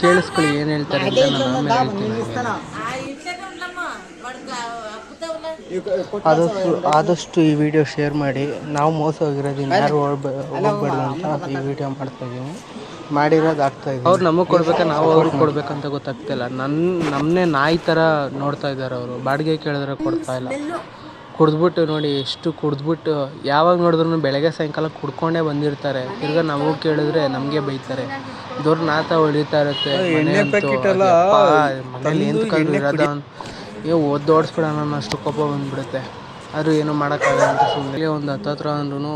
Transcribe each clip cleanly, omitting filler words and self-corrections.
ಕೇಳಿಸ್ಕೊಳ್ಳಿ ಏನು ಹೇಳ್ತಾರೆ ಅಂತ ನಾನು ಆಮೇಲೆ ಹೇಳ್ತೀನಿ. ಆದಷ್ಟು ಈ ವಿಡಿಯೋ ಶೇರ್ ಮಾಡಿ. ನಾವು ಮೋಸ ಹೋಗಿರೋದ್ರಿಂದ ಯಾರು ಹೋಗ್ಬೇಡ್ದು ಅಂತ ಈ ವಿಡಿಯೋ ಮಾಡ್ತಾಯಿದ್ದೀನಿ. ಮಾಡಿರೋದು ಆಗ್ತಾಯಿದ್ದೀನಿ. ಅವ್ರು ನಮಗೆ ಕೊಡ್ಬೇಕಾ ನಾವು ಅವ್ರಿಗೆ ಕೊಡ್ಬೇಕಂತ ಗೊತ್ತಾಗ್ತಿಲ್ಲ. ನಮ್ಮನ್ನೇ ನಾಯಿ ಥರ ನೋಡ್ತಾ ಇದ್ದಾರೆ ಅವರು. ಬಾಡಿಗೆ ಕೇಳಿದ್ರೆ ಕೊಡ್ತಾಯಿಲ್ಲ. ಕುಡಿದ್ಬಿಟ್ಟು ನೋಡಿ, ಎಷ್ಟು ಕುಡಿದ್ಬಿಟ್ಟು ಯಾವಾಗ ನೋಡಿದ್ರು ಬೆಳಗ್ಗೆ ಸಾಯಂಕಾಲ ಕುಡ್ಕೊಂಡೇ ಬಂದಿರ್ತಾರೆ. ತಿರ್ಗಾ ನಾವು ಕೇಳಿದ್ರೆ ನಮಗೆ ಬೈತಾರೆ. ದುರ್ನಾತ ಹೊಳಿತಾ ಇರುತ್ತೆ. ಮನೇಲಿ ನಿಂತ್ಕೊಂಡು ಇರೋದ ಓದೋಡಿಸ್ಬಿಡೋಣ ಅಷ್ಟು ಕೋಪ ಬಂದುಬಿಡುತ್ತೆ. ಆದರೂ ಏನೂ ಮಾಡೋಕ್ಕಾಗಲ್ಲ ಅಂತ ಸುಮ್ಮನೆ ಒಂದು ಹತ್ತತ್ರ ಅಂದ್ರೂ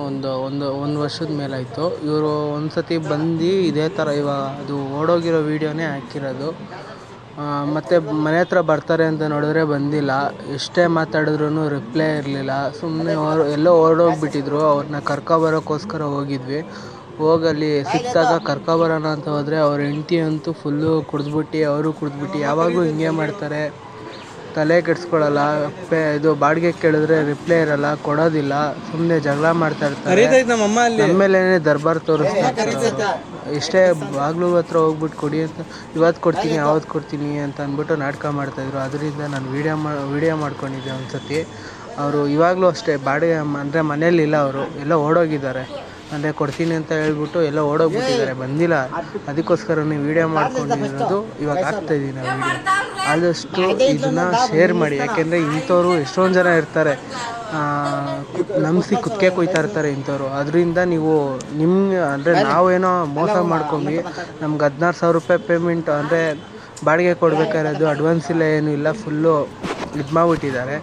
ಒಂದು ವರ್ಷದ ಮೇಲಾಯಿತು. ಇವರು ಒಂದು ಸತಿ ಬಂದು ಇದೇ ಥರ ಇವಾಗ ಅದು ಓಡೋಗಿರೋ ವೀಡಿಯೋನೇ ಹಾಕಿರೋದು. ಮತ್ತು ಮನೆ ಹತ್ರ ಬರ್ತಾರೆ ಅಂತ ನೋಡಿದ್ರೆ ಬಂದಿಲ್ಲ. ಎಷ್ಟೇ ಮಾತಾಡಿದ್ರೂ ರಿಪ್ಲೈ ಇರಲಿಲ್ಲ. ಸುಮ್ಮನೆ ಎಲ್ಲೋ ಓಡೋಗ್ಬಿಟ್ಟಿದ್ರು. ಅವ್ರನ್ನ ಕರ್ಕೊಬರೋಕ್ಕೋಸ್ಕರ ಹೋಗಿದ್ವಿ. ಹೋಗಲ್ಲಿ ಸಿಕ್ಕಿದಾಗ ಕರ್ಕೊಬರೋಣ ಅಂತ ಹೋದರೆ ಅವ್ರ ಹೆಂಡತಿ ಅಂತೂ ಫುಲ್ಲು ಕುಡಿದ್ಬಿಟ್ಟು ಅವರು ಕುಡಿದ್ಬಿಟ್ಟು ಯಾವಾಗಲೂ ಹಿಂಗೆ ಮಾಡ್ತಾರೆ. ತಲೆ ಕೆಡಿಸ್ಕೊಳ್ಳಲ್ಲ. ಇದು ಬಾಡಿಗೆ ಕೇಳಿದ್ರೆ ರಿಪ್ಲೈ ಇರಲ್ಲ, ಕೊಡೋದಿಲ್ಲ, ಸುಮ್ಮನೆ ಜಗಳ ಮಾಡ್ತಾ ಇರ್ತಾರೆ. ನಮ್ಮ ಮೇಲೇ ದರ್ಬಾರ್ ತೋರಿಸ್ತಾ ಇರ್ತಾರೆ. ಎಷ್ಟೇ ಬಾಗ್ಲು ಹತ್ರ ಹೋಗ್ಬಿಟ್ಟು ಕೊಡಿ ಅಂತ, ಇವತ್ತು ಕೊಡ್ತೀನಿ ಯಾವತ್ತು ಕೊಡ್ತೀನಿ ಅಂತ ಅಂದ್ಬಿಟ್ಟು ನಾಟಕ ಮಾಡ್ತಾಯಿದ್ರು. ಅದರಿಂದ ನಾನು ವೀಡಿಯೋ ಮಾಡ್ಕೊಂಡಿದ್ದೆ ಒಂದು ಸತಿ. ಅವರು ಇವಾಗಲೂ ಅಷ್ಟೇ ಬಾಡಿಗೆ ಅಂದರೆ ಮನೇಲಿಲ್ಲ, ಅವರು ಎಲ್ಲ ಓಡೋಗಿದ್ದಾರೆ. ಅಂದರೆ ಕೊಡ್ತೀನಿ ಅಂತ ಹೇಳ್ಬಿಟ್ಟು ಎಲ್ಲ ಓಡೋಗ್ಬಿಟ್ಟಿದ್ದಾರೆ, ಬಂದಿಲ್ಲ. ಅದಕ್ಕೋಸ್ಕರ ನೀವು ವೀಡಿಯೋ ಮಾಡ್ಕೊಂಡಿರೋದು ಇವಾಗ ಆಗ್ತಾಯಿದ್ದೀನಿ ಆ ವೀಡಿಯೋ. ಆದಷ್ಟು ಇದನ್ನು ಶೇರ್ ಮಾಡಿ. ಯಾಕೆಂದರೆ ಇಂಥವ್ರು ಎಷ್ಟೊಂದು ಜನ ಇರ್ತಾರೆ, ನಂಬಿಸಿ ಕುತ್ತಿಗೆ ಕೊಯ್ತಾ ಇರ್ತಾರೆ ಇಂಥವ್ರು. ಅದರಿಂದ ನೀವು ಅಂದರೆ ನಾವೇನೋ ಮೋಸ ಮಾಡ್ಕೊಂಡು ನಮ್ಗೆ 16,000 ರೂಪಾಯಿ ಪೇಮೆಂಟ್ ಅಂದರೆ ಬಾಡಿಗೆ ಕೊಡಬೇಕಾಗಿರೋದು ಅಡ್ವಾನ್ಸ್ ಇಲ್ಲ, ಏನೂ ಇಲ್ಲ, ಫುಲ್ಲು ಇದು ಮಾಡಿಬಿಟ್ಟಿದ್ದಾರೆ.